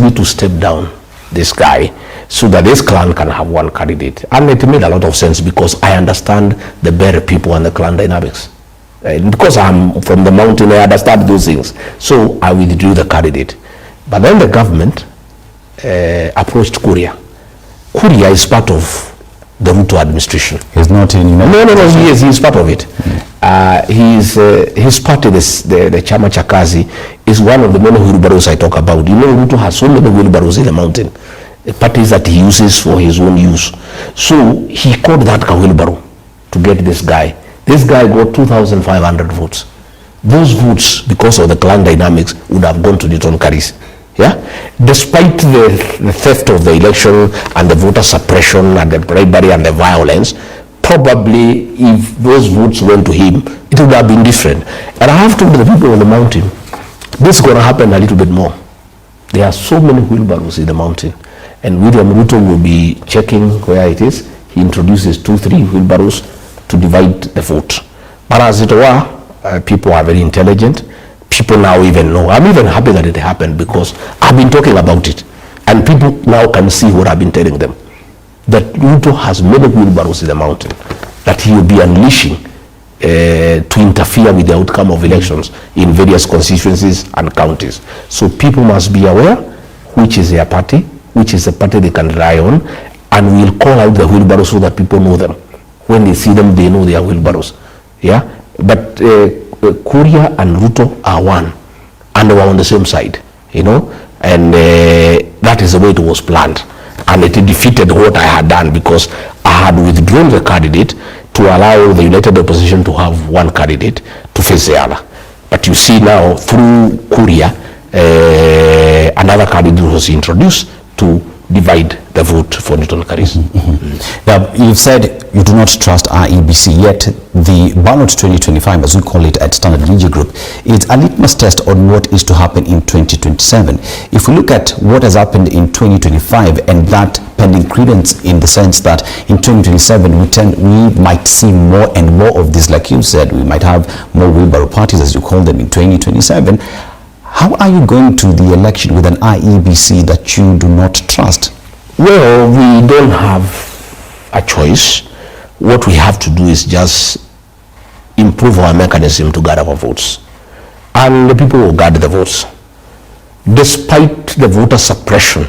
need to step down this guy so that this clan can have one candidate. And it made a lot of sense because I understand the Bere people and the clan dynamics. Because I'm from the mountain, I understand those things. So I withdrew the candidate. But then the government approached Kuria. Kuria is part of the Ruto administration. He's not in... No, he's part of it. His party, the Chama Chakazi, is one of the many wheelbarrows I talk about. You know, Ruto has so many wheelbarrows in the mountain. Parties that he uses for his own use. So he called that wheelbarrow to get this guy. This guy got 2,500 votes. Those votes, because of the clan dynamics, would have gone to Newton Karis. Yeah, despite the theft of the election and the voter suppression and the bribery and the violence, probably if those votes went to him, it would have been different. And I have told the people of the mountain, this is going to happen a little bit more. There are so many wheelbarrows in the mountain, and William Ruto will be checking where it is. He introduces 2-3 wheelbarrows to divide the vote. But as it were, people are very intelligent. People now even know. I'm even happy that it happened because I've been talking about it. And people now can see what I've been telling them. That Ruto has many wheelbarrows in the mountain that he will be unleashing to interfere with the outcome of elections in various constituencies and counties. So people must be aware which is their party, which is the party they can rely on, and we'll call out the wheelbarrows so that people know them. When they see them, they know they are wheelbarrows. Yeah? But Kuria and Ruto are one, and they were on the same side, you know, and that is the way it was planned, and it defeated what I had done because I had withdrawn the candidate to allow the united opposition to have one candidate to face the other. But you see now through Kuria, another candidate was introduced to divide the vote for Newton Karis. Now, you've said you do not trust IEBC, yet the ballot 2025, as we call it at Standard Media Group, is a litmus test on what is to happen in 2027. If we look at what has happened in 2025 and that pending credence in the sense that in 2027 we might see more and more of this, like you said, we might have more wheelbarrow parties, as you call them, in 2027. How are you going to the election with an IEBC that you do not trust? Well, we don't have a choice. What we have to do is just improve our mechanism to gather our votes. And the people will gather the votes. Despite the voter suppression,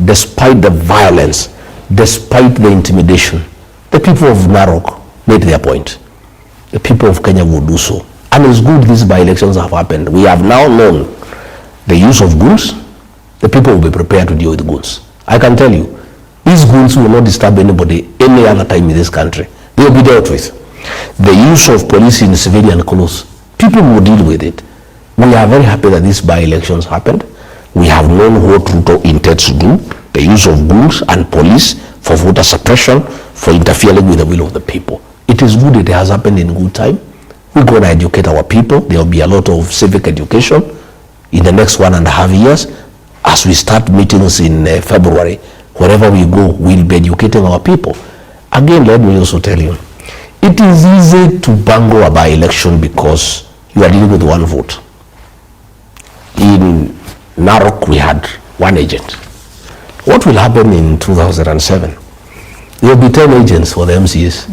despite the violence, despite the intimidation, the people of Narok made their point. The people of Kenya will do so. And it's good these by-elections have happened. We have now known the use of goons. The people will be prepared to deal with goons. I can tell you, these goons will not disturb anybody any other time in this country. They will be dealt with. The use of police in civilian clothes, people will deal with it. We are very happy that these by-elections happened. We have known what Ruto intends to do, the use of goons and police for voter suppression, for interfering with the will of the people. It is good it has happened in good time. We're going to educate our people. There will be a lot of civic education in the next 1.5 years. As we start meetings in February, wherever we go, we'll be educating our people. Again, let me also tell you, it is easy to bungle a by-election because you are dealing with one vote. In Narok, we had one agent. What will happen in 2007? There will be 10 agents for the MCs.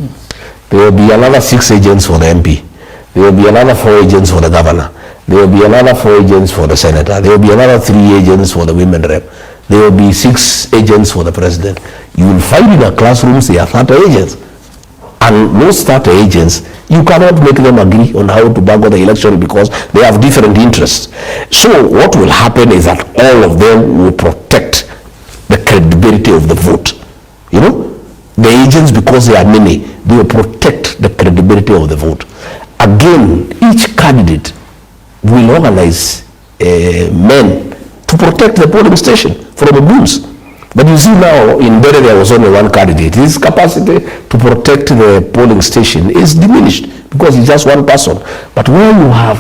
There will be another 6 agents for the MP. There will be another 4 agents for the governor. There will be another 4 agents for the senator. There will be another 3 agents for the women rep. There will be 6 agents for the president. You will find in the classrooms there are 30 agents. And those 30 agents, you cannot make them agree on how to bungle the election because they have different interests. So what will happen is that all of them will protect the credibility of the vote. You know, the agents, because they are many, they will protect the credibility of the vote. Again, each candidate will organize men to protect the polling station from the goons. But you see now, in Bere there was only one candidate. His capacity to protect the polling station is diminished because he's just one person. But where you have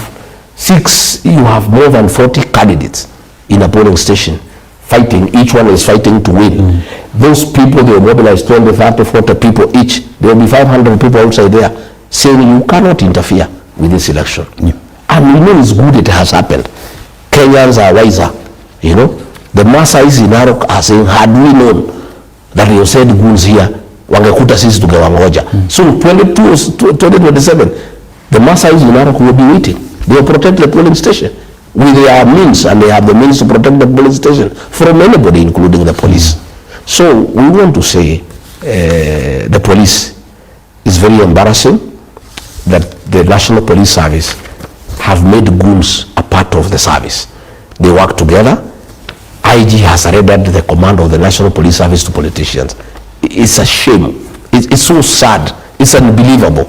6, you have more than 40 candidates in a polling station fighting. Each one is fighting to win. Those people, they will mobilize 20, 30, 40 people each. There will be 500 people outside there saying you cannot interfere with this election. And we know it's good it has happened. Kenyans are wiser, you know. The Maasais in Narok are saying, had we known that you said goons here, wangekuta sisi tungewangoja. So 2027, the Maasais in Narok will be waiting. They will protect the polling station with their means, and they have the means to protect the polling station from anybody, including the police. So we want to say the police is very embarrassing that the National Police Service have made goons a part of the service. They work together. IG has surrendered the command of the National Police Service to politicians. It's a shame. It's so sad. It's unbelievable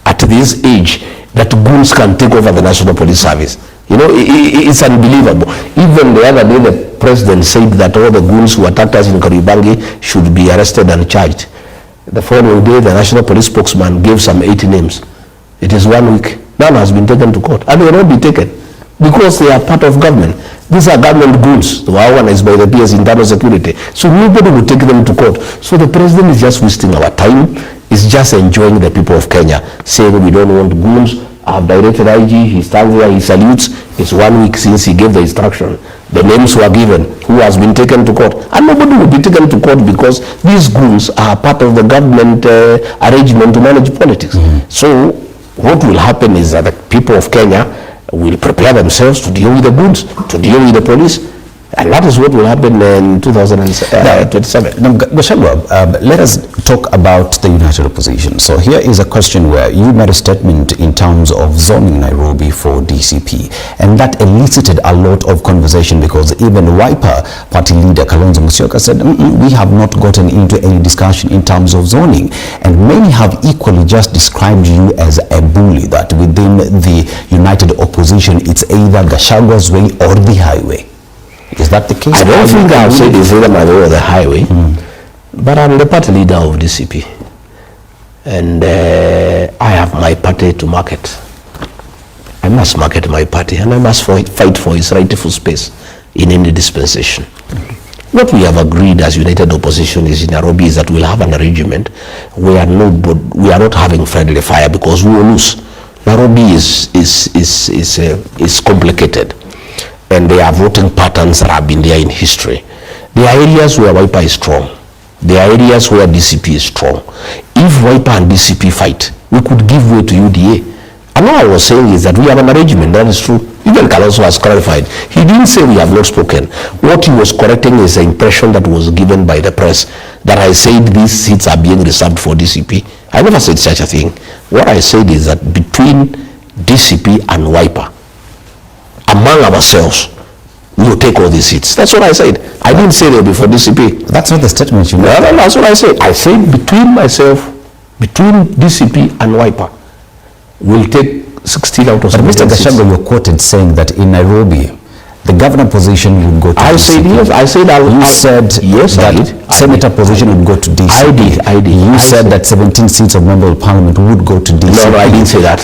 at this age that goons can take over the National Police Service. You know, it's unbelievable. Even the other day, the president said that all the goons who attacked us in Kariobangi should be arrested and charged. The following day, the National Police spokesman gave some 80 names. It is 1 week. None has been taken to court. And they will not be taken because they are part of government. These are government goons. The one is by the PS Internal Security. So nobody will take them to court. So the president is just wasting our time. He's just enjoying the people of Kenya, saying we don't want goons. I've directed IG, he stands there, he salutes. It's 1 week since he gave the instruction. The names were given, who has been taken to court. And nobody will be taken to court because these goons are part of the government arrangement to manage politics. So what will happen is that the people of Kenya will prepare themselves to deal with the goons, to deal with the police. And that is what will happen in 2027. Now, Gachagua, let us talk about the united opposition. So here is a question where you made a statement in terms of zoning Nairobi for DCP, and that elicited a lot of conversation because even Wiper party leader Kalonzo Musyoka said, we have not gotten into any discussion in terms of zoning. And many have equally just described you as a bully, that within the united opposition, it's either Gachagua's way or the highway. Is that the case? I don't think I've said it's either my way or the highway, but I'm the party leader of DCP. And I have my party to market. I must market my party, and I must fight for its rightful space in any dispensation. What we have agreed as united opposition is in Nairobi is that we'll have an arrangement where we are not having friendly fire because we will lose. Nairobi is complicated. And there are voting patterns that have been there in history. There are areas where Wiper is strong. There are areas where DCP is strong. If Wiper and DCP fight, we could give way to UDA. And what I was saying is that we have an arrangement, that is true. Even Kalonzo has clarified. He didn't say we have not spoken. What he was correcting is the impression that was given by the press, that I said these seats are being reserved for DCP. I never said such a thing. What I said is that between DCP and Wiper, among ourselves, we will take all these seats. That's what I said. I didn't say that before DCP. That's not the statement you made. No, that's what I said. I said between DCP and Wiper, we'll take 16 out of 17 Mr. Gachagua, you're quoted saying that in Nairobi, the governor position would go to I DCP. said yes. I said I would. You said yes, that senator position would go to DCP. I did. You said that 17 seats of member of parliament would go to DCP. No, I didn't say that.